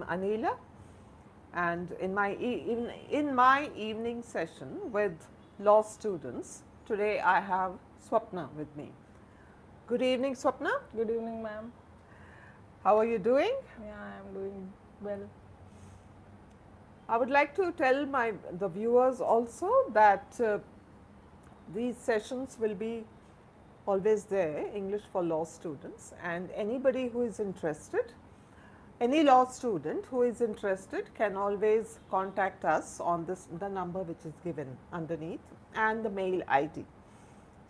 I'm Anila, and in my evening session with law students, today I have Swapna with me. Good evening, Swapna. Good evening, ma'am. How are you doing? Yeah, I am doing well. I would like to tell the viewers also that these sessions will be always there, English for law students, and anybody who is interested, any law student who is interested can always contact us on the number which is given underneath and the mail ID.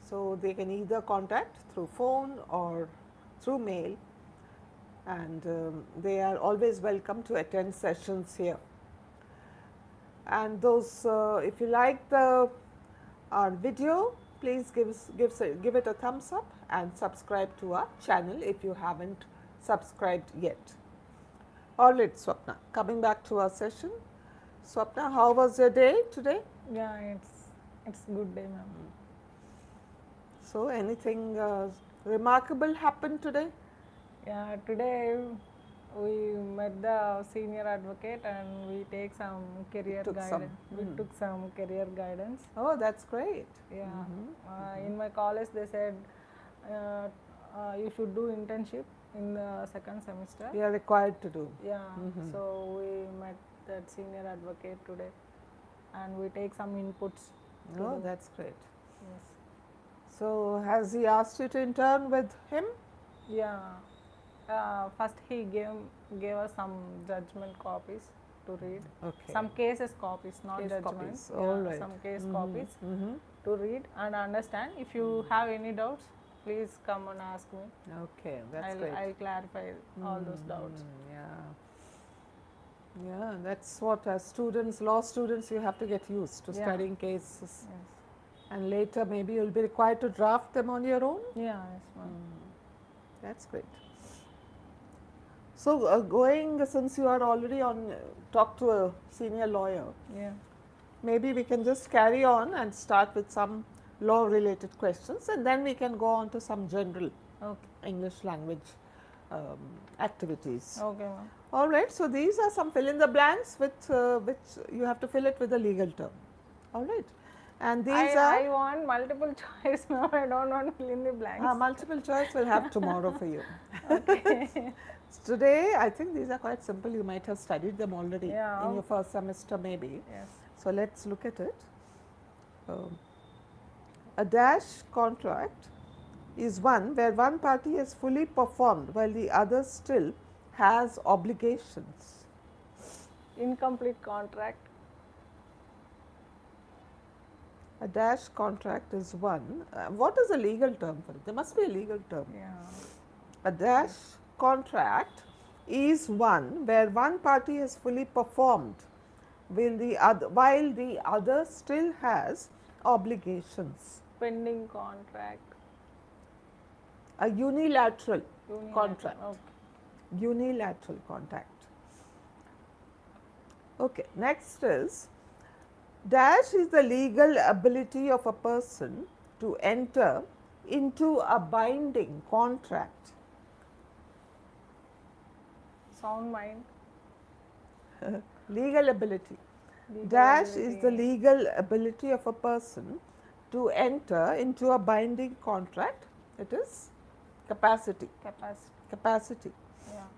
So, they can either contact through phone or through mail, and they are always welcome to attend sessions here. And those, if you like our video, please give it a thumbs up and subscribe to our channel if you haven't subscribed yet. All right, Swapna, coming back to our session. Swapna, how was your day today? Yeah, it's good day, ma'am. So, anything remarkable happened today? Yeah, today we met the senior advocate and we take some career guidance. We took some career guidance. Oh, that's great. Yeah, in my college they said you should do internship in the second semester. You are required to do. Yeah, so we met that senior advocate today, and we take some inputs. Oh, that's great. Yes. So, has he asked you to intern with him? Yeah. First he gave us some judgment copies to read. Okay. Some cases copies, not judgments. Copies. All right. Some case copies to read and understand. If you have any doubts, please come and ask me. Okay, that's great. I'll clarify all those doubts. Yeah, that's what as students, law students, you have to get used to studying cases. Yes. And later maybe you'll be required to draft them on your own. Yeah, yes, ma'am. That's great. So, since you are already on talk to a senior lawyer, Yeah. maybe we can just carry on and start with some law related questions, and then we can go on to some general English language activities. Okay, ma'am. All right. So, these are some fill in the blanks with which you have to fill it with a legal term. All right. And these I want multiple choice, ma'am. I don't want fill in the blanks. Multiple choice we'll have tomorrow for you. Okay. Today, I think these are quite simple. You might have studied them already in your first semester maybe. Yes. So, let us look at it. A dash contract is one where one party has fully performed while the other still has obligations. Incomplete contract. A dash contract is one. What is a legal term for it? There must be a legal term. Yeah. A dash contract is one where one party has fully performed while the other still has obligations. Pending contract. A unilateral contract. Okay. Unilateral contract. Okay. Next is dash is the legal ability of a person to enter into a binding contract. Sound mind. Legal ability. Dash is the legal ability of a person to enter into a binding contract. It is capacity. Capacity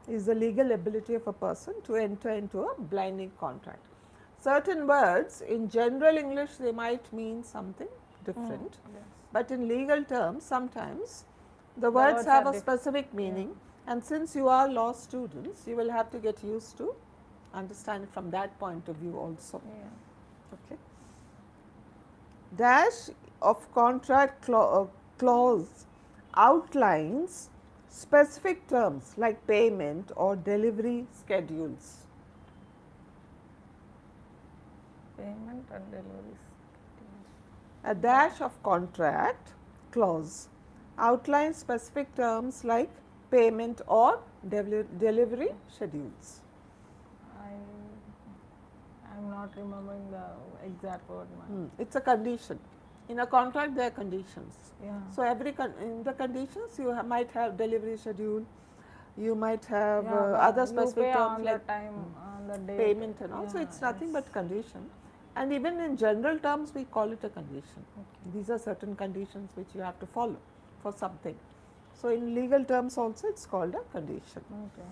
is the legal ability of a person to enter into a binding contract. Certain words in general English they might mean something different, but in legal terms sometimes the words have a specific meaning, and since you are law students you will have to get used to understand it from that point of view also. Okay. Dash of contract clause outlines specific terms like payment or delivery schedules. Payment and delivery. A dash of contract clause outlines specific terms like payment or delivery schedules. I am not remembering the exact word. It's a condition. In a contract there are conditions. Yeah. So, in the conditions you might have delivery schedule, You might have Yeah, other you specific pay terms on like the time, on the date. payment and all. So Yeah, it's nothing yes. but condition. And even in general terms, we call it a condition. These are certain conditions which you have to follow for something. So in legal terms also, it's called a condition. Okay.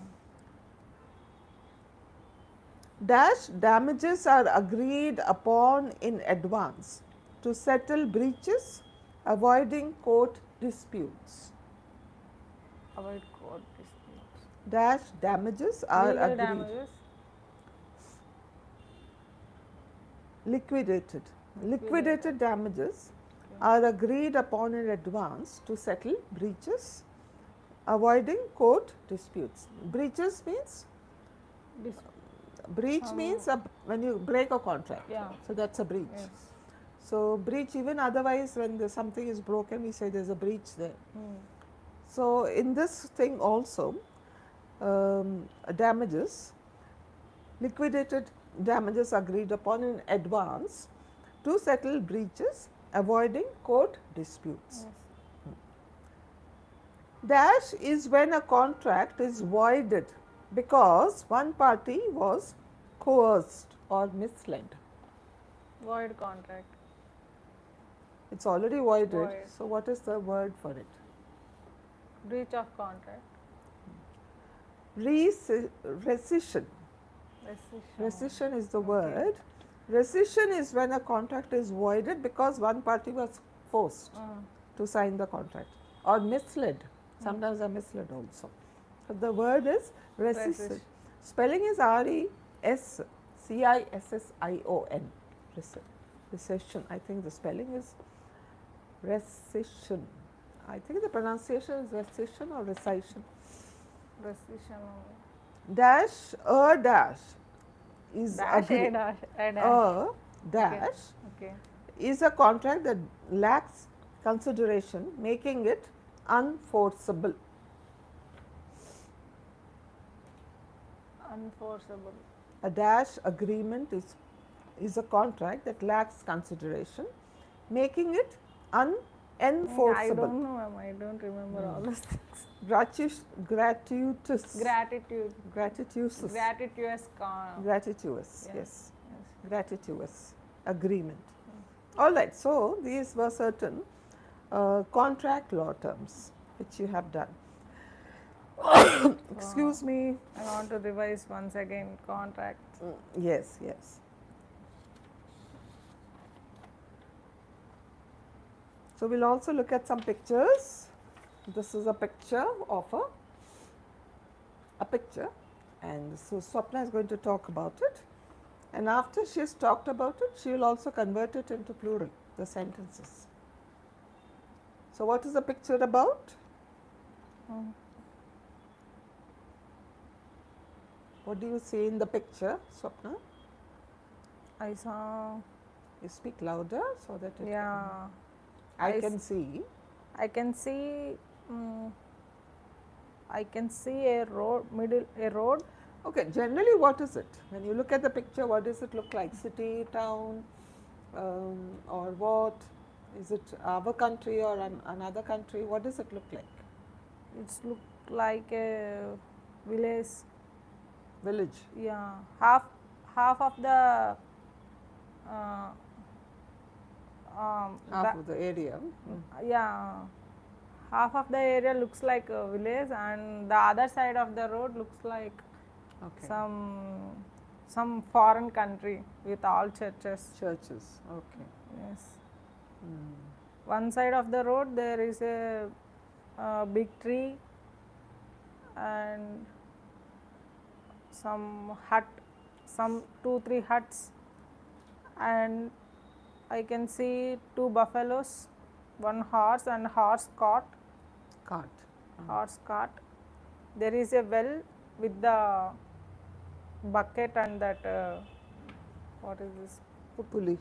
Dash damages are agreed upon in advance to settle breaches, avoiding court disputes. Avoid court disputes. Dash damages are Legal agreed. damages. Liquidated. Liquidated damages are agreed upon in advance to settle breaches, avoiding court disputes. Breaches means breach means when you break a contract. Yeah. So that's a breach. Yes. So breach, even otherwise when there's something is broken, we say there's a breach there. So in this thing also, damages, liquidated damages agreed upon in advance to settle breaches, avoiding court disputes. Yes. Dash is when a contract is voided because one party was coerced or misled. Void contract. It's already voided. Void. So what is the word for it? Breach of contract. Rescission. Rescission. Rescission is the word. Rescission is when a contract is voided because one party was forced to sign the contract or misled. Sometimes they are misled also. So the word is rescission. Spelling is RESCISSION. Recession. I think the spelling is rescission. I think the pronunciation is rescission or recession. Rescission. Dash is Dash, a dash, a dash. dash Okay. is a contract that lacks consideration, making it unforceable. Unforceable. A dash agreement is a contract that lacks consideration, making it unenforceable. I don't know, ma'am. I don't remember all those things. Gratuitous. Gratitude. Gratuitous. Gratuitous. Yes. Gratuitous agreement. All right. So these were certain contract law terms which you have done. Excuse me. I want to revise once again contract. Yes, yes. So we'll also look at some pictures. This is a picture of a picture, and so Swapna is going to talk about it. And after she has talked about it, she will also convert it into plural, the sentences. So what is the picture about? What do you see in the picture, Swapna? I saw. You speak louder so that it Yeah. I can see. I can see. I can see a road, a road. Okay, generally what is it? When you look at the picture, what does it look like? City, town, or what? Is it our country or another country? What does it look like? It's look like a village. Village. Yeah, half of the Half of the area. yeah, half of the area looks like a village, and the other side of the road looks like some foreign country with all churches. Churches. Okay. Yes. One side of the road there is a big tree and some hut, some 2-3 huts, and I can see 2 buffaloes, 1 horse and horse cart. Horse cart. There is a well with the bucket and that what is this? Pulley.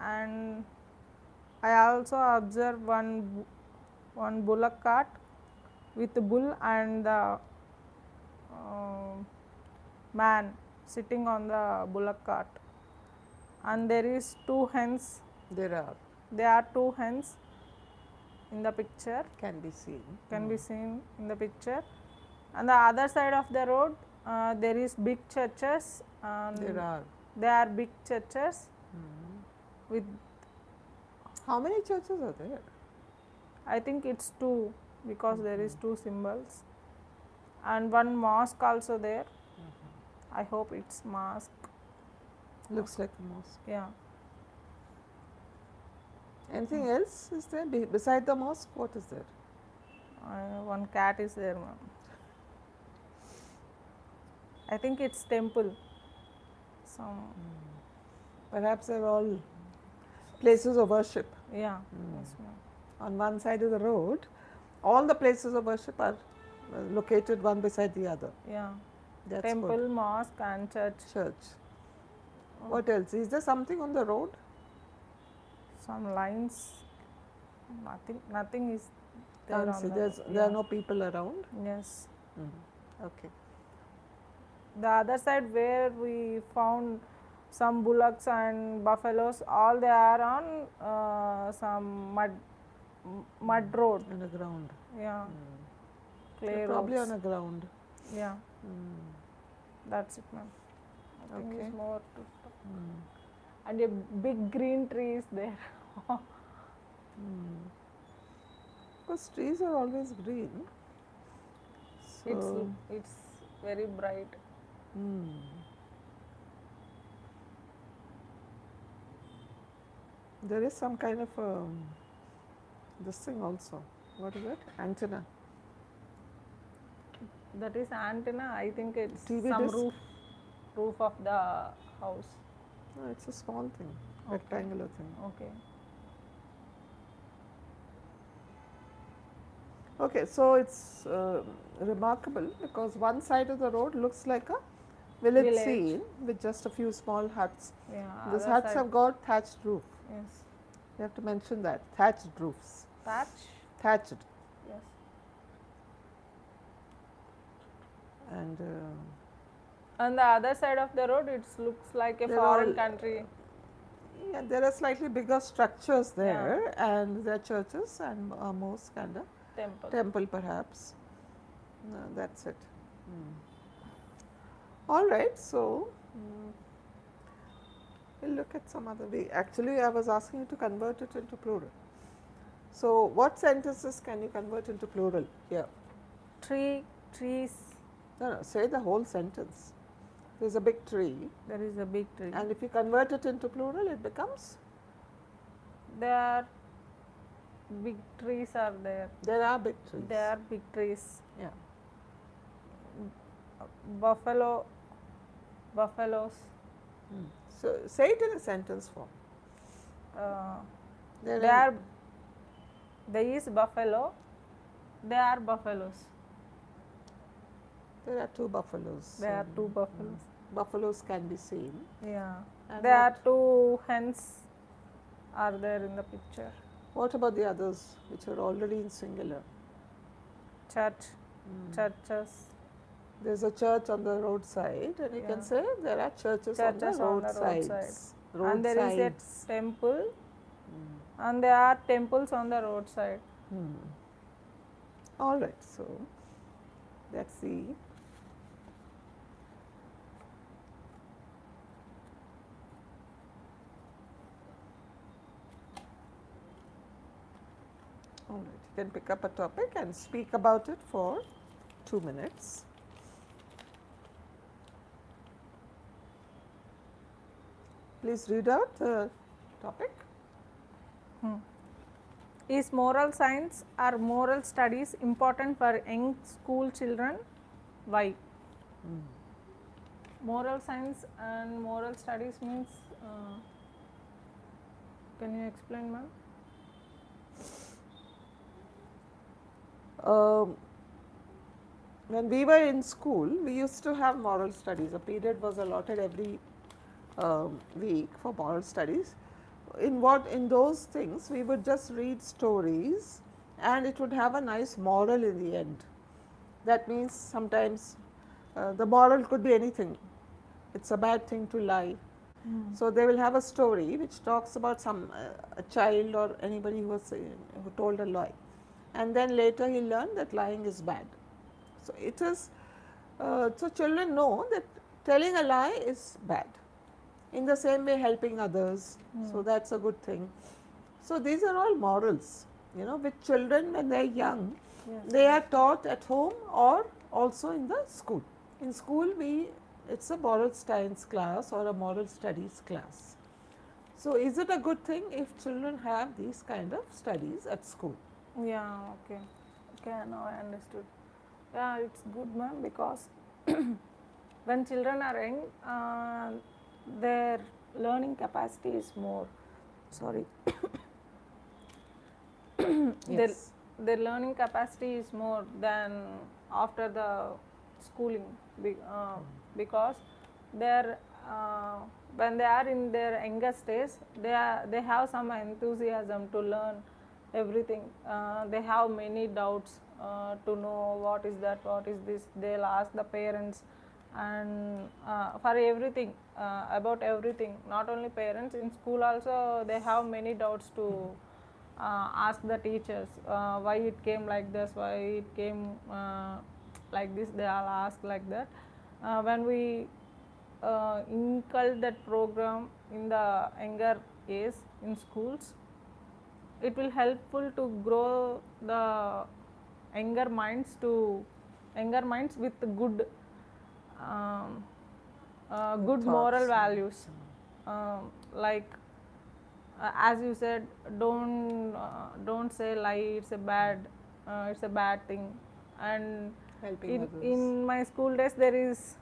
And I also observe one bullock cart with the bull and the man sitting on the bullock cart, and there is 2 hens. There are 2 hens, in the picture, can be seen. can be seen in the picture. On the other side of the road, there is big churches, and there are big churches with, How many churches are there? I think it's two, because there is two symbols, and one mosque also there. I hope it's mosque. Looks like a mosque. Yeah. Anything else is there beside the mosque? What is there? One cat is there, ma'am. I think it's temple. Some. Perhaps they're all places of worship. Yeah. Yes, ma'am. On one side of the road, all the places of worship are located one beside the other. Yeah. That's Temple, good. mosque, and church. Church. What else? Is there something on the road? Some lines. Nothing is there Can't on see. the There are no people around. Yes. Okay. The other side where we found some bullocks and buffaloes, all they are on some mud road. On the ground. Yeah. Clay They're probably roads. on the ground. Yeah. That's it, ma'am. Nothing Okay. is more to talk. And a big green tree is there. Because trees are always green. So, It's very bright. there is some kind of this thing also. What is it? Antenna. That is antenna. I think it's TV some disc? roof of the house. No, it's a small thing, rectangular thing. Okay. Okay, so it's remarkable because one side of the road looks like a village scene with just a few small huts. Yeah. These other huts side. have got thatched roof. Yes. You have to mention that. Thatched roofs. Thatch. Thatched. Yes. And On the other side of the road, it looks like a They're foreign all, country. yeah, there are slightly bigger structures there, and there are churches and a mosque and a temple perhaps. That's it. All right, so we'll look at some other way. Actually, I was asking you to convert it into plural. So, what sentences can you convert into plural here? Trees. No, say the whole sentence. There's a big tree, There is a big tree. and if you convert it into plural, it becomes? There are big trees are there. There are big trees. There are big trees. Yeah. Buffaloes. So, say it in a sentence form. There is buffalo. There are buffaloes. There are two buffaloes. There are two buffaloes. Buffaloes can be seen. Yeah. And There are two hens are there in the picture. What about the others which are already in singular? Churches. There's a church on the roadside, and you can say there are churches on the roadsides. And there is a temple. And there are temples on the roadside. All right, so let's see. All right, you can pick up a topic and speak about it for 2 minutes. Please read out the topic. Is moral science or moral studies important for young school children? Why? Moral science and moral studies means, can you explain, ma'am? When we were in school, we used to have moral studies. A period was allotted every week for moral studies. In those things, we would just read stories, and it would have a nice moral in the end. That means sometimes the moral could be anything. It's a bad thing to lie. So they will have a story which talks about some a child or anybody who told a lie, and then later he learned that lying is bad. So it is so children know that telling a lie is bad. In the same way, helping others, so that's a good thing. So these are all morals, with children when they are young, they are taught at home or also in the school. In school, it's a moral science class or a moral studies class. So is it a good thing if children have these kind of studies at school? Yeah, okay. Okay, now I understood. Yeah, it's good, ma'am, because when children are young, their learning capacity is more. Sorry. Yes. Their learning capacity is more than after the schooling, because they're when they are in their younger stage, they have some enthusiasm to learn everything. They have many doubts to know what is that, what is this. They'll ask the parents, and for everything, about everything. Not only parents, in school also they have many doubts to ask the teachers why it came like this, why it came like this. They all ask like that. When we inculcate that program in the younger age in schools, it will helpful to grow the younger minds with good good moral Thoughts. values, like as you said, don't say lie, it's a bad thing. And Helping others. in my school days there is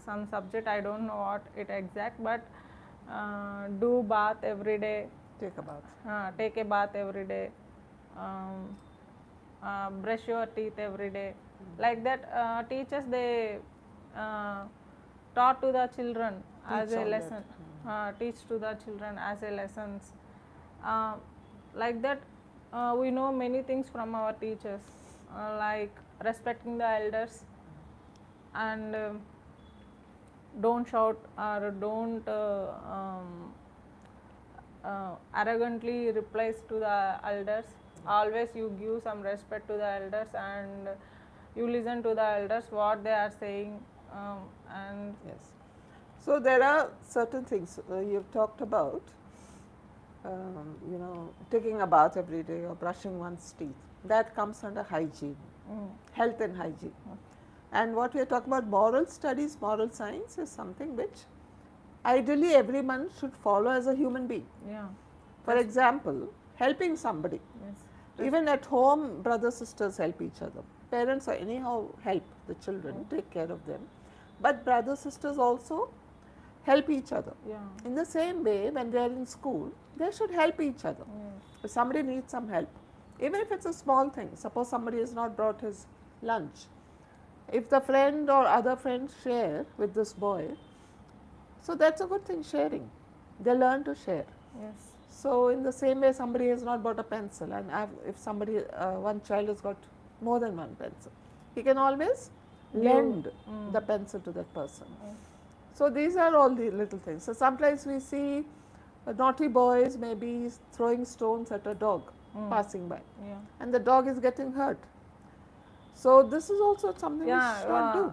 some subject, I don't know what it exact, but do bath every day, Take a bath. take a bath every day, brush your teeth every day. Like that, teachers, they taught to the children as a lesson, teach to the children as a lessons. Like that, we know many things from our teachers, like respecting the elders, and don't shout or don't arrogantly replies to the elders. Always you give some respect to the elders, and you listen to the elders what they are saying. And Yes. So there are certain things you've talked about, taking a bath every day or brushing one's teeth. That comes under hygiene, health and hygiene. And what we are talking about, moral studies, moral science, is something which ideally everyone should follow as a human being. yeah, For example, helping somebody. yes, Even at home, brothers, sisters help each other. Parents anyhow help the children, take care of them. But brothers, sisters also help each other. yeah, In the same way, when they are in school, they should help each other. If somebody needs some help, even if it's a small thing, suppose somebody has not brought his lunch, if the friend or other friends share with this boy, so that's a good thing, sharing. They learn to share. yes, So in the same way, somebody has not bought a pencil, and if somebody, one child has got more than one pencil, he can always lend the pencil to that person. So these are all the little things. So sometimes we see naughty boys maybe throwing stones at a dog passing by, yeah. and the dog is getting hurt. So this is also something we should not do.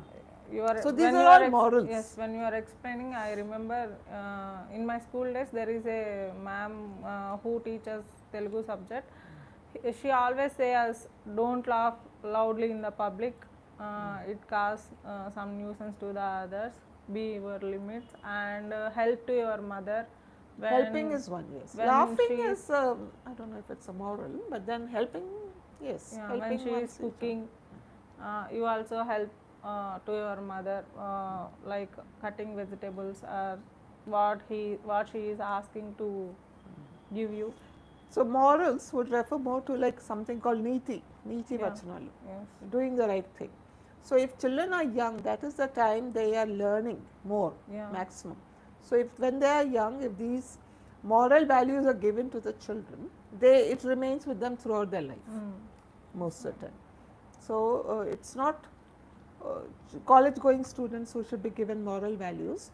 So these when are you all are morals. Yes, when you are explaining, I remember in my school days there is a ma'am who teaches Telugu subject. She always says, don't laugh loudly in the public, it causes some nuisance to the others, be your limits, and help to your mother. Helping is one, yes. Laughing is, I don't know if it's a moral, but then helping, yes. Yeah, helping when she is cooking, you also help to your mother, like cutting vegetables, or what she is asking to give you. So morals would refer more to like something called niti vachanalu, Yes. doing the right thing. So if children are young, that is the time they are learning more, maximum. So if when they are young, if these moral values are given to the children, it remains with them throughout their life, most of the time. So it's not college going students who should be given moral values,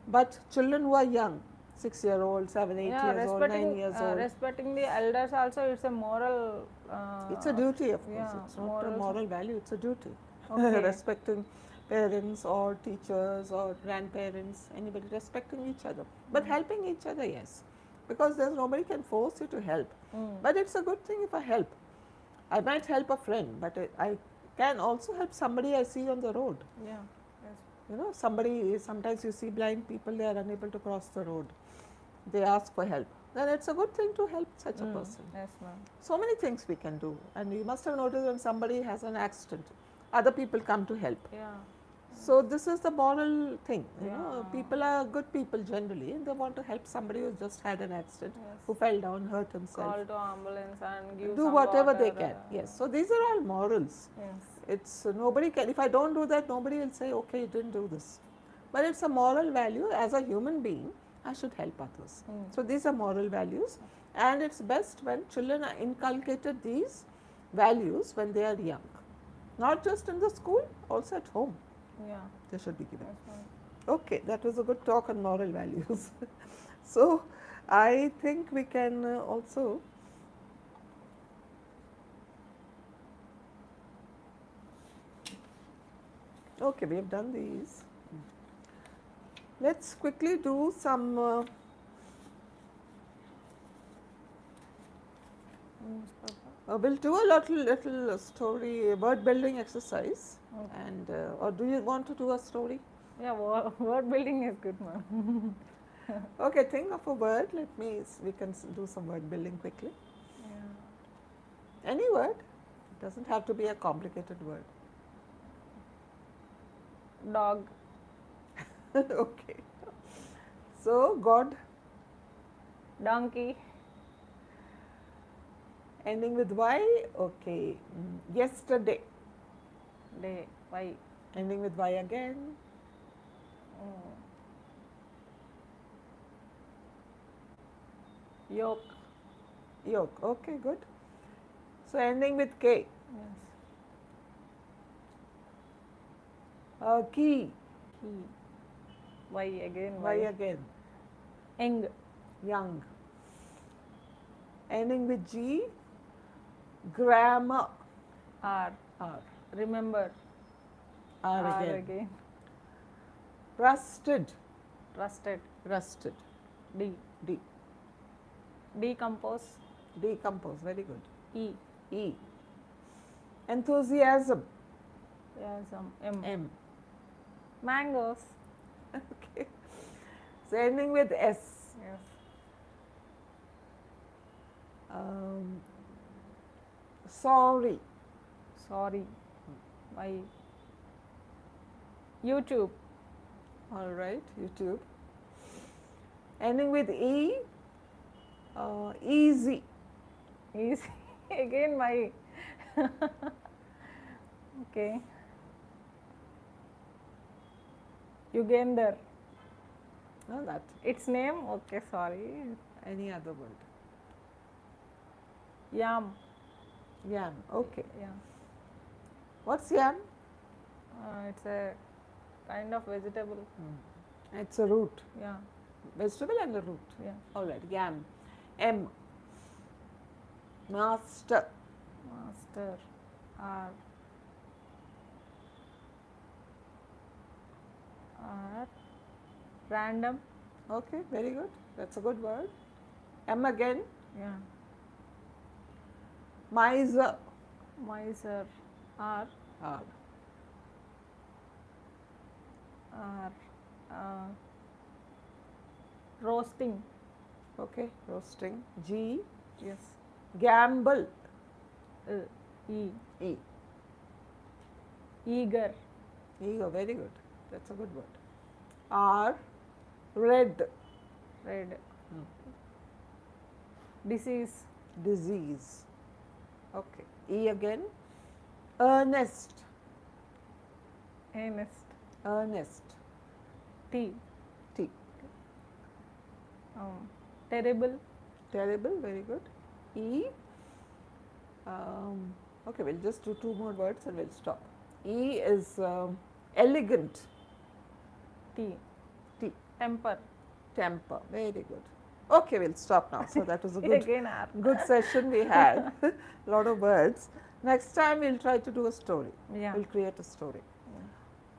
But children who are young, 6-year-old, 7, 8 years old, 9 years old, respecting the elders also, it's a moral. it's a duty, of course. Yeah, It's not a moral value, it's a duty. Okay. Respecting parents or teachers or grandparents, anybody, respecting each other. But helping each other, yes. Because there's nobody can force you to help. But it's a good thing if I help. I might help a friend, but I can also help somebody I see on the road. Yeah. Yes. You know, sometimes you see blind people, they are unable to cross the road. They ask for help. Then it's a good thing to help such a person. Yes, ma'am. So many things we can do. And you must have noticed when somebody has an accident, other people come to help. Yeah. So this is the moral thing. You Yeah. know, people are good people generally, and they want to help somebody who just had an accident, Yes. who fell down, hurt himself. Call to ambulance and give Do some whatever they water, can. Yes. So these are all morals. Yes. It's nobody can. If I don't do that, nobody will say, okay, you didn't do this. But it's a moral value. As a human being, I should help others. So these are moral values, and it's best when children are inculcated these values when they are young, not just in the school, also at home. Yeah. They should be given. Yes, ma'am. Okay, that was a good talk on moral values. So I think we can also. Okay, we have done these. Let's quickly do some we'll do a little story, word building exercise. And or do you want to do a story? Yeah, word building is good, ma'am. Okay, think of a word. We can do some word building quickly. Yeah. Any word. It doesn't have to be a complicated word. Dog. Okay. So, God, Donkey. ending with Y. Okay. Yesterday, Day. Why? ending with Y again. Yoke. Yoke. Okay, good. So, ending with K. Yes. Key. Key. Why again? Y again. Young. Young. Ending with G. Grammar. R. R. Remember. R again. again. Rusted. Trusted. Rusted. D. D. Decompose. Decompose. Very good. E. E. Enthusiasm. Yeah, some M. M. Mangoes. Okay. So, ending with S. Yes. Sorry. Sorry. Why? YouTube. All right. YouTube. Ending with E. Easy. Easy. Again, my. Okay. Yugender. No, that. Its name? Okay, sorry. Any other word. Yam. Yam. Okay. Yeah. What's yam? It's a kind of vegetable. It's a root. Yeah. Vegetable and a root. Yeah. All right. Yam. M. Master. Master. R. R. Random. Okay. Very good. That's a good word. M again. Yeah. Miser. Miser. R. R. R. Roasting. Okay. Roasting. G. Yes. Gamble. E. E. Eager. Ego. Very good. That's a good word. R. Red. Red. Disease. Disease. Okay. E again. Earnest. Earnest. Earnest. T. T. Terrible. Terrible. Very good. E. Okay, we'll just do 2 more words and we'll stop. E is elegant. T. T. Temper. Temper. Very good. Okay, we'll stop now. So that was a good, Again R. good session we had. Lot of words. Next time we'll try to do a story. Yeah. We'll create a story.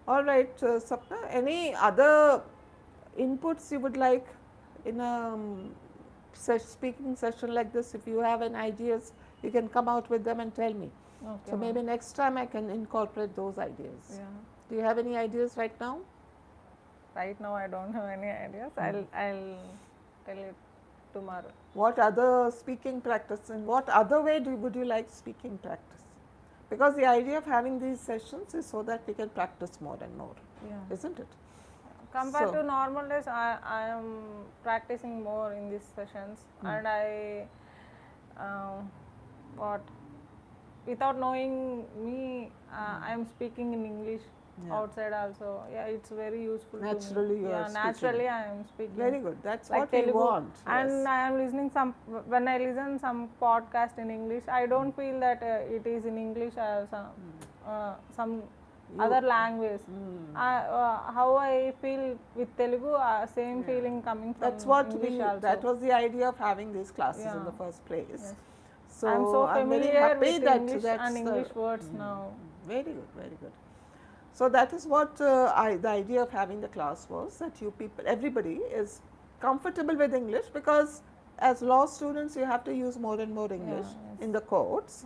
All right, Sapna, any other inputs you would like in a speaking session like this? If you have any ideas, you can come out with them and tell me. Okay. So maybe next time I can incorporate those ideas. Yeah. Do you have any ideas right now? Right now I don't have any ideas. I'll tell you tomorrow. What other speaking practice, in what other way would you like speaking practice? Because the idea of having these sessions is so that we can practice more and more, Yeah. isn't it? Compared So- to normal days, I am practicing more in these sessions, and I what without knowing me, I am speaking in English outside also. Yeah, it's very useful. Naturally to me. you are Yeah, naturally I am speaking. Very good. That's Like what we Telugu. want. And Yes. I am listening when I listen some podcast in English, I don't feel that it is in English or some other language. How I feel with Telugu, same feeling coming from That's what English also. that was the idea of having these classes in Yeah. the first place. Yes. So I'm so I'm very familiar happy with that English that's and English words now. Very good, very good. So that is what the idea of having the class was, that you people, everybody is comfortable with English, because as law students you have to use more and more English yes. in the courts.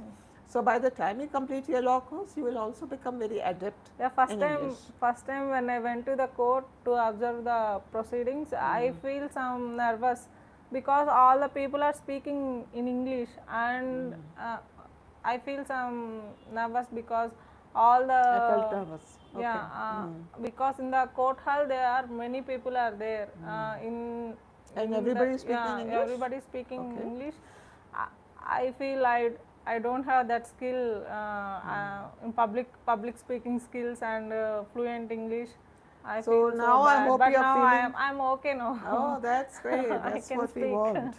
So by the time you complete your law course, you will also become very adept Yeah, in English. first time when I went to the court to observe the proceedings, I feel some nervous because all the people are speaking in English, and I feel some nervous because all the I felt nervous. Okay. yeah because in the court hall there are many people are there And in everybody the, is speaking English? everybody is speaking Okay. English. I feel I don't have that skill in public speaking skills and fluent English. I So feel now so I bad. hope but you are now feeling- I'm okay now. Oh, that's great. I That's can what we speak. want.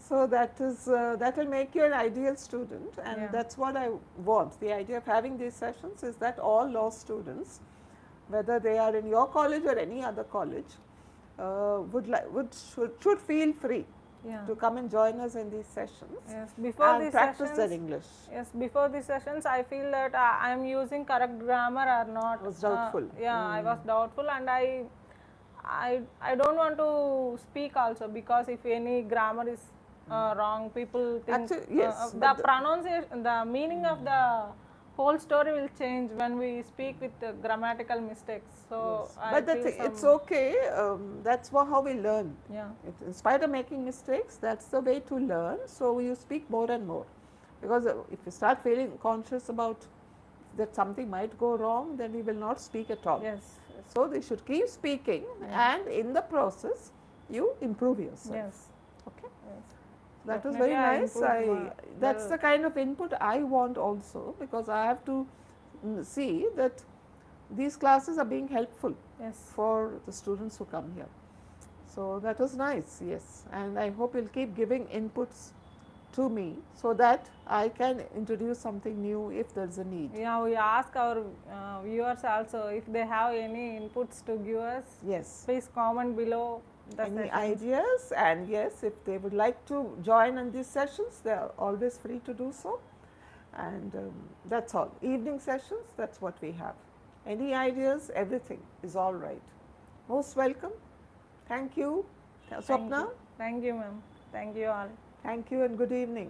So that is that will make you an ideal student, and Yeah. that's what I want. The idea of having these sessions is that all law students, whether they are in your college or any other college, should feel free Yeah. to come and join us in these sessions Yes, before and these practice sessions, their English. Yes, before these sessions, I feel that I am using correct grammar or not. Was doubtful. I was doubtful, and I don't want to speak also, because if any grammar is wrong, people think Actually, yes, the but pronunciation, the meaning of the whole story will change when we speak with grammatical mistakes. So I but feel it's okay. That's how we learn. Yeah. In spite of making mistakes, that's the way to learn. So you speak more and more, because if you start feeling conscious about that something might go wrong, then we will not speak at all. Yes. So they should keep speaking, and in the process, you improve yourself. Yes. Okay. Yes. That was Definitely very I nice. improved That's the kind of input I want also, because I have to see that these classes are being helpful Yes. for the students who come here. So that was nice, yes. And I hope you'll keep giving inputs to me so that I can introduce something new if there's a need. Yeah, we ask our viewers also if they have any inputs to give us. Yes. Please comment below the Any sessions. ideas? And yes, if they would like to join in these sessions, they are always free to do so. And that's all. Evening sessions, that's what we have. Any ideas? Everything is all right. Most welcome. Thank you. Thank Swapna, you. Thank you, ma'am. Thank you all. thank you and good evening.